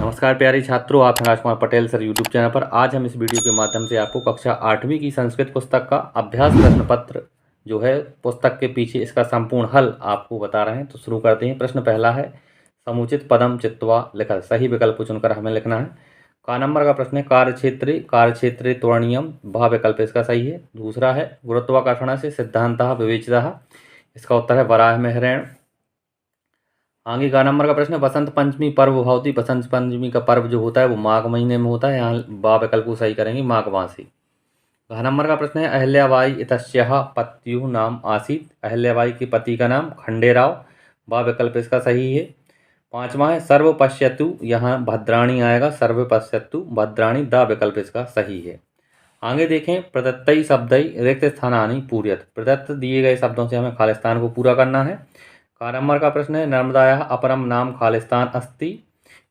नमस्कार प्यारे छात्रों, आप हैं Rajkumar Patel sir YouTube channel पर। आज हम इस वीडियो के माध्यम से आपको कक्षा 8वीं की संस्कृत पुस्तक का अभ्यास प्रश्न पत्र जो है पुस्तक के पीछे इसका संपूर्ण हल आपको बता रहे हैं। तो शुरू करते हैं। प्रश्न पहला है, समुचित पदम चित्वा लिखा, सही विकल्प चुनकर हमें लिखना है। का नंबर का प्रश्न है, कार्यक्षेत्रे त्वरणीयम, भा विकल्प इसका सही है। दूसरा है, गुरुत्वाकर्षण से सिद्धांतः विवेचितः, इसका उत्तर है वराह में हिरण्य। आगे का नंबर का प्रश्न है, बसंत पंचमी पर्व भवती, बसंत पंचमी का पर्व जो होता है वो माघ महीने में होता है। यहाँ बा विकल्प को सही करेंगे, माघ मासी। घ नंबर का प्रश्न है, अहल्याबाई इतस्याः पत्युः नाम आसीत्, अहल्याबाई के पति का नाम खंडेराव, बा विकल्प इसका सही है। पांचवा है, सर्व पश्यतु, यहाँ भद्राणी आएगा, सर्व पश्यतु भद्राणी, दा विकल्प इसका सही है। आगे देखें, प्रदत्तई शब्दई रिक्त स्थानानि पूरयत, प्रदत्त दिए गए शब्दों से हमें खालिस्तान को पूरा करना है। का नंबर का प्रश्न है, नर्मदायाः अपरम नाम खालिस्तान अस्ति,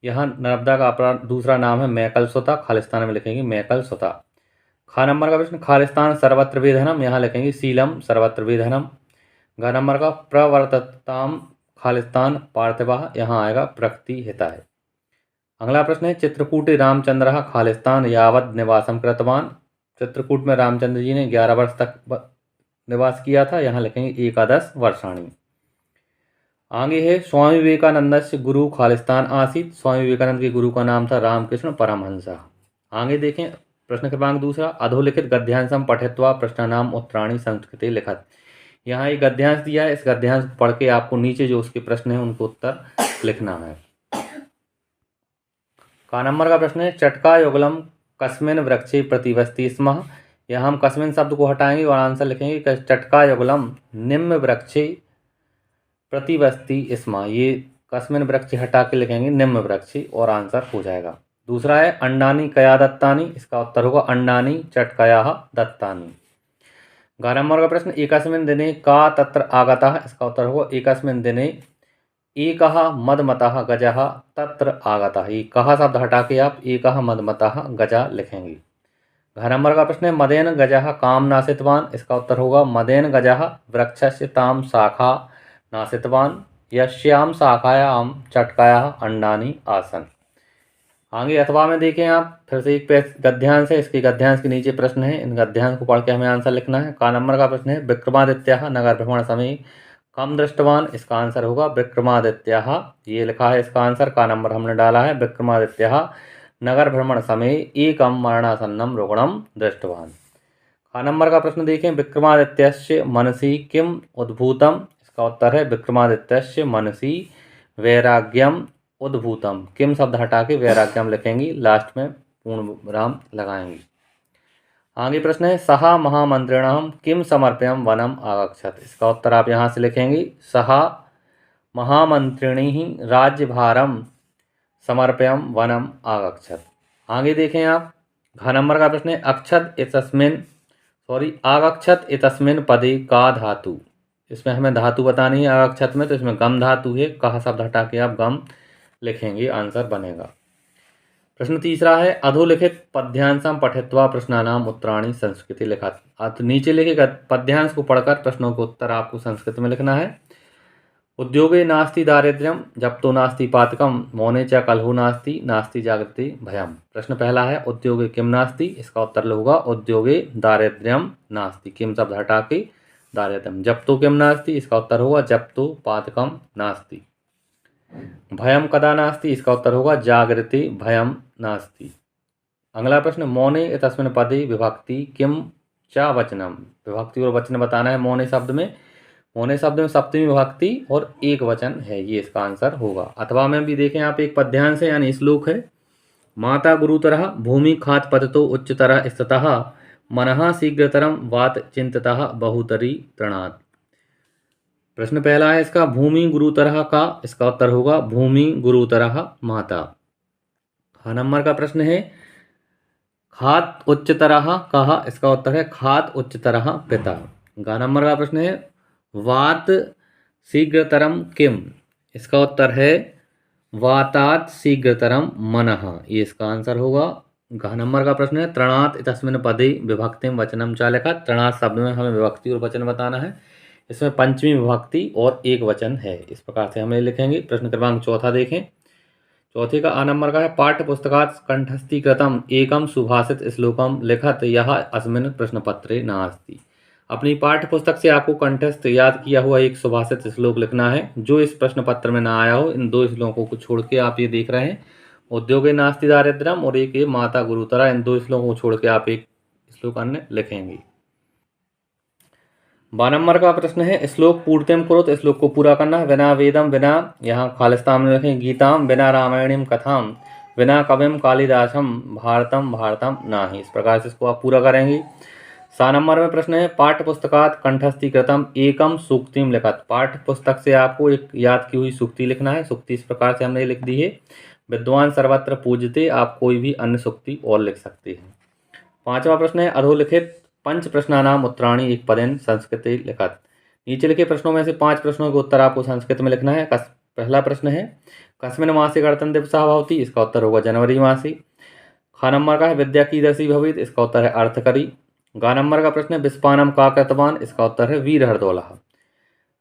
यहाँ नर्मदा का अपरा दूसरा नाम है मैकल सुता, खालिस्तान में लिखेंगे मैकल सुता। खा नंबर का प्रश्न, खालिस्तान सर्वत्र वेधनम, यहाँ लिखेंगे शीलम सर्वत्र वेधनम। घ नंबर का, प्रवर्तताम खालिस्तान पार्थिवः, यहाँ आएगा प्रकृति हिताय। अगला प्रश्न है, चित्रकूटे रामचंद्र खालिस्तान यावद निवासम कृतवान, चित्रकूट में रामचंद्र जी ने 11 वर्ष तक निवास किया था, यहाँ लिखेंगे एकादश वर्षाणी। आगे है, स्वामी विवेकानंद से गुरु खालिस्तान आसीत, स्वामी विवेकानंद के गुरु का नाम था रामकृष्ण परमहंस। आगे देखें प्रश्न क्रमांक दूसरा, अधोलिखित गद्यांशम पठित्वा प्रश्नानाम उत्तराणि संस्कृते लिखत, यहाँ एक गद्यांश दिया है, इस गद्यांश को पढ़ के आपको नीचे जो उसके प्रश्न है उनको उत्तर लिखना है। का नंबर का प्रश्न है, चटका युगलम कस्मिन वृक्षे प्रतिवस्ति स्म, यहाँ हम कस्मिन शब्द को हटाएंगे और आंसर लिखेंगे चटका युगलम निम्न वृक्षे प्रतिवस्ति स्म, ये कस्मिन वृक्ष हटा के लिखेंगे निम्न वृक्ष और आंसर हो जाएगा। दूसरा है, अंडानी कया दत्तानी, इसका उत्तर होगा अंडानी चटकयाः दत्तानी। 11 नंबर का प्रश्न, एकस्मिन् दिने का तत्र आगतः, इसका उत्तर होगा एकस्मिन् दिने एकः मदमतः गजः तत्र आगतः, ये कहा शब्द हटा के आप एकः मदमतः गजा लिखेंगे। 12 नंबर का प्रश्न है, मदेन गजः काम नाशितवान, इसका उत्तर होगा मदेन गजः वृक्षस्य ताम शाखा नाशितवान, यस्याम शाखायाम चटकायाः अंडानी आसन। आगे अथवा में देखें आप, फिर से एक गद्यांश है, इसके गद्यांश के नीचे प्रश्न है, इन गद्यांश को पढ़ के हमें आंसर लिखना है। का नंबर का प्रश्न है, विक्रमादित्य नगर भ्रमण समय कम दृष्टवान, इसका आंसर होगा विक्रमादित्य, ये लिखा है इसका आंसर, का नंबर हमने डाला है विक्रमादित्य नगर भ्रमण समय एकम मरणासन्नम रुग्णम दृष्टवान। का नंबर का प्रश्न देखें, विक्रमादित्यस्य मनसि किम उद्भूतम, इसका उत्तर है विक्रमादित्यस्य मनसि वैराग्यम उद्भूतम, किम शब्द हटा के वैराग्यम लिखेंगी, लास्ट में पूर्ण विराम लगाएंगी। आगे प्रश्न है, सहा महामंत्रिणः किम समर्प्यम वनम आगच्छत, इसका उत्तर आप यहाँ से लिखेंगे सहा महामंत्रिणी राज्यभारम समर्प्यम वनम आगच्छत। आगे देखें आप, घ नंबर का प्रश्न है, आगच्छत इतस्मिन् पदे का धातु, इसमें हमें धातु बतानी है आगच्छत में, तो इसमें गम धातु है, कहा शब्द हटा के आप गम लिखेंगे, आंसर बनेगा। प्रश्न तीसरा है, अधोलिखित पद्यांशम पठित्वा प्रश्नानाम उत्तराणि संस्कृते लिखत, तो नीचे लिखे पद्यांश को पढ़कर प्रश्नों को उत्तर आपको संस्कृत में लिखना है। उद्योगे नास्ति दारिद्र्यम जप्तो नास्ति पातकम, मौने च कलहो नास्ति नास्ति जागृति भयम। प्रश्न पहला है, उद्योगे किम नास्ति, इसका उत्तर होगा उद्योगे दारिद्र्यम नास्ति, किम शब्द हटा के दारिद्र्यम। जप्तो किम नास्ति, इसका उत्तर होगा जप्तो पातकम नास्ति। भयम कदा नास्ति, इसका उत्तर होगा जागृति भयम नास्ति। अगला प्रश्न, मौने तस्मिन् पदे विभक्ति किम च वचनम, विभक्ति और वचन बताना है मौने शब्द में, मौने शब्द में सप्तमी विभक्ति और एक वचन है, ये इसका आंसर होगा। अथवा में भी देखें आप, एक पद्यांश है यानी श्लोक है, माता गुरुतरः भूमि खात पततो उच्चतरः स्थितः मनः शीघ्रतरम वात चिंततः बहुतरी तृणात्। प्रश्न पहला है इसका, भूमि गुरुतरः का, इसका उत्तर होगा भूमि गुरुतरः माता। ख नंबर का प्रश्न है, खात उच्चतरः कहा, इसका उत्तर है खात उच्चतरः पिता। ग नंबर का प्रश्न है, वात शीघ्रतरम किम, इसका उत्तर है वातात शीघ्रतरम मनः, ये इसका आंसर होगा। घ नंबर का प्रश्न है, तृणात् तस्मिन् पदे विभक्तिम वचनम च लिखत, तृणात् शब्द में हमें विभक्ति और वचन बताना है, इसमें पंचमी विभक्ति और एक वचन है, इस प्रकार से हमें लिखेंगे। प्रश्न क्रमांक चौथा देखें, चौथे का आ नंबर का है पाठ्य पुस्तकात् कंठस्थीकृतम एकम सुभाषित श्लोकम लिखत यह अस्मिन् प्रश्न पत्रे नास्ति। अपनी पाठ्य पुस्तक से आपको कंठस्थ याद किया हुआ एक सुभाषित श्लोक लिखना है जो इस प्रश्न पत्र में ना आया हो। इन दो श्लोकों को छोड़ के आप ये देख रहे हैं, उद्योगे नास्ति दारिद्र्यम और एक ये माता गुरुतरा, इन दो श्लोकों को छोड़ के आप एक श्लोक अन्य लिखेंगे। 12 नंबर का प्रश्न है श्लोक पूर्तिम करो, श्लोक को पूरा करना है। बिना वेदम, बिना यहाँ खालिस्तान में लिखें गीताम, बिना रामायणीम कथाम, बिना कविम कालिदासम, भारतम भारतम नाही। इस प्रकार से इसको आप पूरा करेंगे। 7 नंबर में प्रश्न है पाठ्य पुस्तकात् कंठस्थीकृतम एकम सूक्तिम लिखत। पाठ्य पुस्तक से आपको एक याद की हुई सूक्ति लिखना है। सूक्ति इस प्रकार से हमने लिख दी है, विद्वान सर्वत्र पूजते। आप कोई भी अन्य सूक्ति और लिख सकते हैं। 5वां प्रश्न है अधोलिखित पंच प्रश्नानाम उत्तराणि एक पदेन संस्कृत लिखत। नीचे लिखे प्रश्नों में से 5 प्रश्नों के उत्तर आपको संस्कृत में लिखना है। पहला प्रश्न है कस्मिन् मासे गणतंत्र दिवस भवति, इसका उत्तर होगा जनवरी मासे। खा नंबर का है विद्या कीदृशी भवेत्, इसका उत्तर है अर्थकरी। गा नंबर का प्रश्न है विस्पानम का कृतवान, इसका उत्तर है वीर हरदौलः।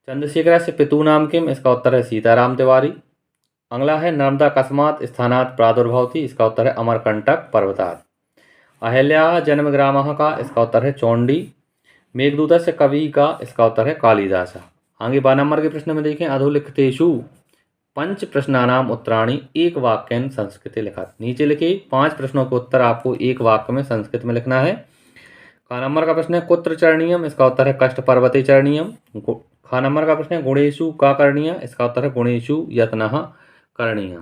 चंद्रशेखर से पितु नाम किम, इसका उत्तर है सीताराम तिवारी। अगला है नर्मदा कस्मात् स्थानात् प्रादुर्भवति, इसका उत्तर है अमरकंटक पर्वतात्। अहल्या जन्म ग्रामः का, इसका उत्तर है चौंडी। मेघदूत से कवि का, इसका उत्तर है कालिदास। आगे 12 नंबर के प्रश्न में देखें अधोलिखितेषु पंच प्रश्नानाम उत्तराणि एक वाक्यन संस्कृत लिखत। नीचे लिखे 5 प्रश्नों के उत्तर आपको एक वाक्य में संस्कृत में लिखना है। का नंबर का प्रश्न है कुत्र चरणीयम, इसका उत्तर है कष्ट पर्वते चरणीयम। खा नंबर का प्रश्न है गुणेशु का करणीय, इसका उत्तर है गुणेशु यत्नः करणीय।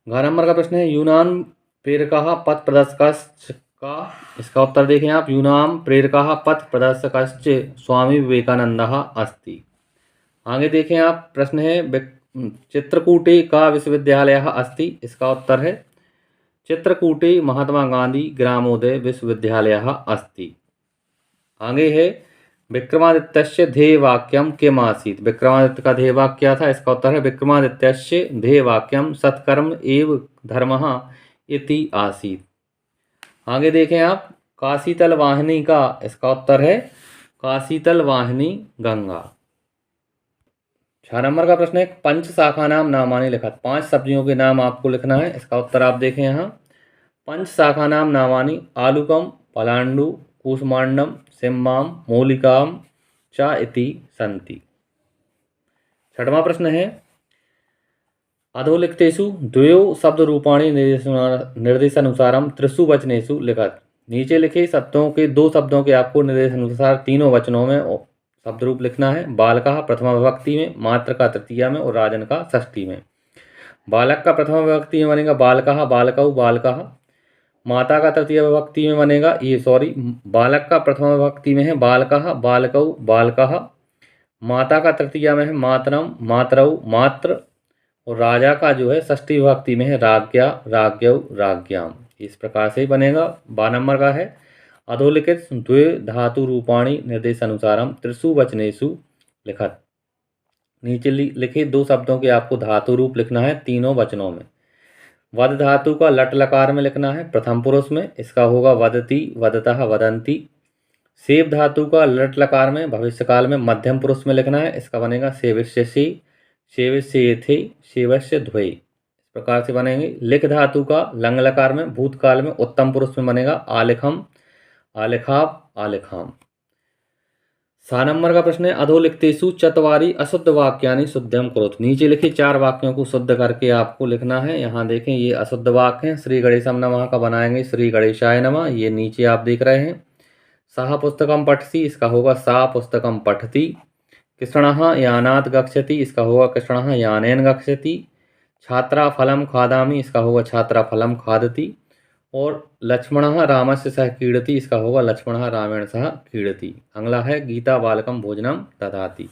घ नंबर का प्रश्न है यूनान प्रेरकः पथ प्रदर्शकश्च का, इसका उत्तर देखें आप यूनाम प्रेरकः पथ प्रदर्शकश्च स्वामी विवेकानंदः अस्ति। आगे देखें आप प्रश्न है चित्रकूटे का विश्वविद्यालयः अस्ति, इसका उत्तर है चित्रकूटे महात्मा गांधी ग्रामोदय विश्वविद्यालयः अस्ति। आगे है विक्रमादित्यस्य ध्येय वाक्यम किम आसीत्। विक्रमादित्य का ध्येय वाक्य क्या था, इसका उत्तर है विक्रमादित्यस्य ध्येय वाक्यम सत्कर्म एव धर्मः इति आसीत्। आगे देखें आप काशीतल वाहिनी का, इसका उत्तर है काशीतल वाहिनी गंगा। 6 नंबर का प्रश्न है पंच शाखा नाम नामानि लिखत। 5 सब्जियों के नाम आपको लिखना है। इसका उत्तर आप देखें यहाँ पंच शाखा नाम नामानि आलूकम, पलांडु, कूष्मांडम, सिम्माम, मूलिकाम च इति सन्ति। 6वां प्रश्न है अधोलिखितेषु द्वयो शब्द रूपाणि निर्देशानुसारम त्रिषु वचनेषु लिखत। नीचे लिखे शब्दों के 2 शब्दों के आपको निर्देशानुसार तीनों वचनों में शब्द रूप लिखना है। बालकः प्रथमा विभक्ति में, मात्र का तृतीया में और राजन का षष्ठी में। बालक का प्रथमा विभक्ति में बनेगा बालकः बालकौ बालकः। माता का तृतीय विभक्ति में बनेगा बालक का प्रथमा विभक्ति में है बालकः बालकौ बालकः। माता का तृतीया में है मातरम मातरौ मात्र। और राजा का जो है षष्ठी विभक्ति में है राज्ञा राज्ञौ राज्ञाम। इस प्रकार से ही बनेगा। 12 नंबर का है अधोलिखित द्वे धातु रूपाणी निर्देशानुसारम त्रिषु वचनेषु लिखत। नीचे लिखे 2 शब्दों के आपको धातु रूप लिखना है तीनों वचनों में। वद धातु का लट लकार में लिखना है प्रथम पुरुष में, इसका होगा वदति वदतः वदंती। सेव धातु का लट लकार में भविष्यकाल में मध्यम पुरुष में लिखना है, इसका बनेगा सेविष्यसि सेविष्येथे सेवस्य ध्वे। इस प्रकार से बनेंगे। लिख धातु का लंग लकार में भूतकाल में उत्तम पुरुष में बनेगा आलिखम आलिखाप आलिखाम। 6 नंबर का प्रश्न है अधोलिखितेषु चत्वारि अशुद्ध वाक्यानि शुद्धम करोतु। नीचे लिखे 4 वाक्यों को शुद्ध करके आपको लिखना है। यहाँ देखें ये अशुद्ध वाक्य हैं। श्री गणेशम नमः का बनाएंगे श्री गणेशाय नमः, ये नीचे आप देख रहे हैं। सः पुस्तकम पठसि, इसका होगा सा पुस्तकम पठति। कृष्णः यानात् गच्छति, इसका होगा कृष्णः यानेन गच्छति। छात्रा फलम खादामि, इसका होगा छात्रा फलम खादति। और लक्ष्मणः रामस्य सह क्रीडति, इसका होगा लक्ष्मणः रामेण सह क्रीडति। अगला है गीता बालकम भोजनम ददाति,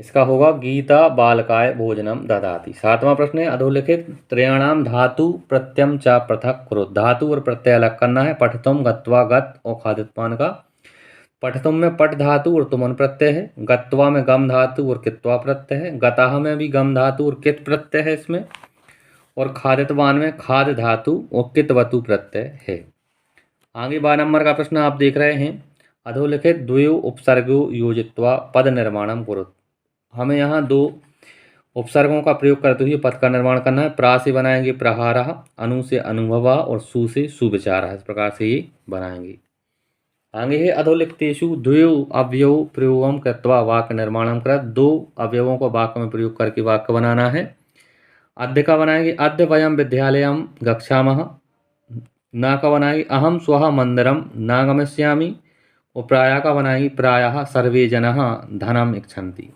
इसका होगा गीता बालकाय भोजनम ददाति। 7वां प्रश्न है अधोलिखित त्रयाणाम धातु प्रत्ययम च पृथक करो। धातु और प्रत्यय अलग करना है। पठतुम गत्वा गत और खादित्वान का। पठतुम में पठ धातु और तुमन प्रत्यय है। गत्वा में गम धातु और कित्वा प्रत्यय है। गताह में भी गम धातु और कित प्रत्यय है इसमें। और खादित्वान में खाद धातु और कितवतु प्रत्यय है। आगे 12 नंबर का प्रश्न आप देख रहे हैं अधोलिखित द्वयो उपसर्गो योजित्वा पद निर्माणम कुरु। हमें यहाँ 2 उपसर्गों का प्रयोग करते हुए पद का निर्माण करना है। प्रा से बनाएंगे प्रहारः, अनु से अनुभवः और सु से सुविचारः। इस प्रकार से ये बनाएंगे। आगे है अधोलिखितेषु द्वयो अवयव प्रयोगम कृत्वा वाक्य निर्माणम कर। दो अवयवों को वाक्य में प्रयोग करके वाक्य बनाना है। अद्य का बनाएंगे अद्य वयम विद्यालयम गच्छामः। ना का बनाएंगे अहम स्वः मंदिरम न गमिष्यामि। और प्रायः का बनाएंगे प्रायः सर्वे जनाः धनम इच्छन्ति।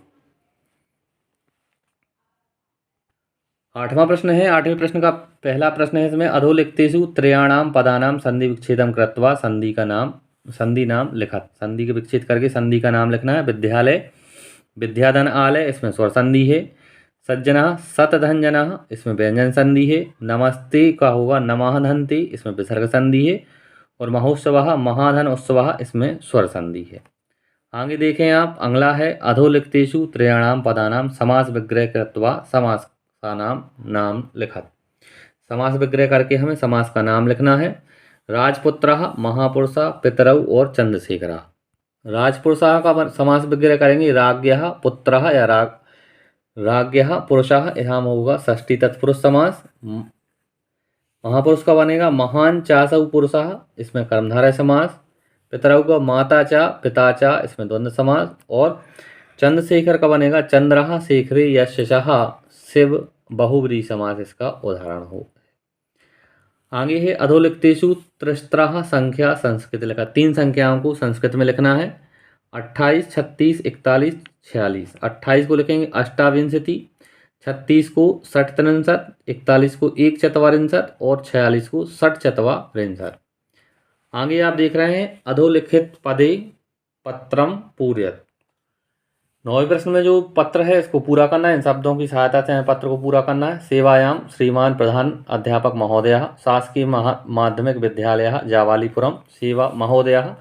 आठवां प्रश्न है। आठवें प्रश्न का पहला प्रश्न है इसमें अधोलिखितेषु त्रयाणाम पदानाम संधि विच्छेदम कृत्वा संधि नाम लिखत। संधि के विच्छेद करके संधि का नाम लिखना है। विद्यालय विद्याधन आलय, इसमें स्वर संधि है। सज्जना सतधंजना, इसमें व्यंजन संधि है। नमस्ते का होगा नमः धन्ते, इसमें विसर्ग संधि है। और महोत्सवः महाधन उत्सवः, इसमें स्वर संधि है। आगे देखें आप, अगला है अधोलिखितेषु त्रयाणाम पदानाम समास विग्रह कृत्वा समास का नाम लिखत। समास विग्रह करके हमें समास का नाम लिखना है। राजपुत्रः, महापुरुषः, पितरौ और चंद्रशेखरः। राजपुरुषः का समास विग्रह करेंगे राज्ञः पुत्रः या राज्ञः पुरुषः, यहाँ होगा षष्ठी तत्पुरुष समास। महापुरुष का बनेगा महान चासौ पुरुषः, इसमें कर्मधारय समास। पितरौ का माता चा पिता चा, इसमें द्वंद्व समास। और चंद्रशेखर का बनेगा चंद्रः शेखरे यशः शिव बहुव्रीहि समास, इसका उदाहरण हो। आगे है अधोलिखितेषु त्रिस्रः संख्या संस्कृत लिखा। तीन संख्याओं को संस्कृत में लिखना है। 28, 36, 41, 46। 28 को लिखेंगे अष्टाविंशति, 36 को षट्त्रिंशत्, 41 को एकचत्वारिंशत् और 46 को षट्चत्वारिंशत्। आगे आप देख रहे हैं अधोलिखित पदे पत्रम पूरयत। 9वें प्रश्न में जो पत्र है इसको पूरा करना है। इन शब्दों की सहायता से हमें पत्र को पूरा करना है। सेवायाम श्रीमान प्रधान अध्यापक महोदयः शासकीय माध्यमिक विद्यालयः जावालीपुरम। सेवा महोदयः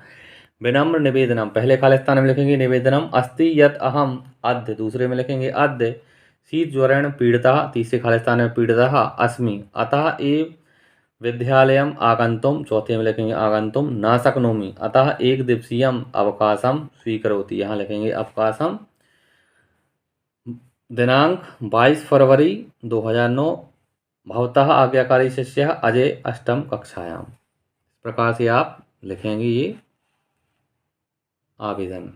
विनम्र निवेदनम, पहले खाली स्थान में लिखेंगे निवेदनम अस्ति यत् अहम अद्य, दूसरे में लिखेंगे अद्य शीत ज्वरेण पीड़ितः, तीसरे खाली स्थान में पीड़ितः अस्मि, अतः एव विद्यालयम आगंतुम, चौथे में लिखेंगे आगंतुम न शक्नोमि, अतः एक दिवसीयम अवकाशम स्वीकरोति, यहाँ लिखेंगे अवकाशम। दिनांक 22 फरवरी 2009। भवतः आज्ञाकारी शिष्य अजय अष्टम कक्षायाम। इस प्रकार से आप लिखेंगे ये आवेदन।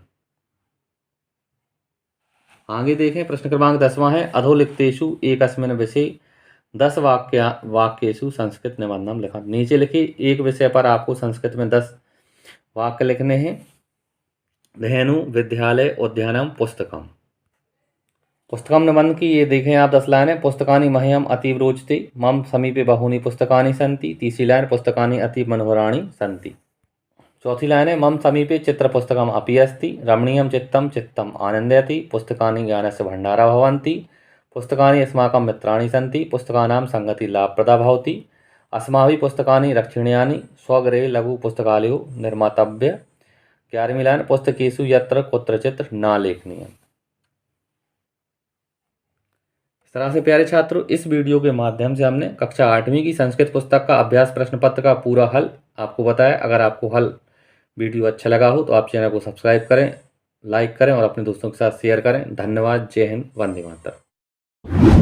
आगे देखें प्रश्न क्रमांक 10वां है अधोलिखितेषु एकस्मिन् विषये 10 वाक्येषु संस्कृत निबंधम लिखा। नीचे लिखिए एक विषय पर आपको संस्कृत में 10 वाक्य लिखने हैं। धेनु विद्यालय उद्यानम पुस्तकम। पुस्तकम निबंध की ये देखें आप 10 लाइनें। पुस्तकानि मह्यम अतीव रोचते, मम समीपे बहूनि पुस्तकानि सन्ति। तीसरी लाइन पुस्तकानि अतीव मनोहराणि सन्ति। चौथी लाइन है मम समीपे चित्र पुस्तकम अपि अस्ति, रमणीयं चित्तम चित्तम आनंदयति, पुस्तकानि ज्ञानस्य भण्डारा भवन्ति, पुस्तकानि अस्माकं मित्राणि सन्ति, पुस्तकानां संगति लाभप्रदा भवति, अस्माभिः पुस्तकानि रक्षणीयानि, स्वगृहे लघु पुस्तकालयो निर्मातव्य। 11वीं लाइन पुस्तकेषु यत्र कुत्रचित् न लेखनीयम्। इस तरह से प्यारे छात्रों, इस वीडियो के माध्यम से हमने कक्षा 8वीं की संस्कृत पुस्तक का अभ्यास प्रश्न पत्र का पूरा हल आपको बताया। अगर आपको हल वीडियो अच्छा लगा हो तो आप चैनल को सब्सक्राइब करें, लाइक करें और अपने दोस्तों के साथ शेयर करें। धन्यवाद। जय हिंद, वंदे मातरम।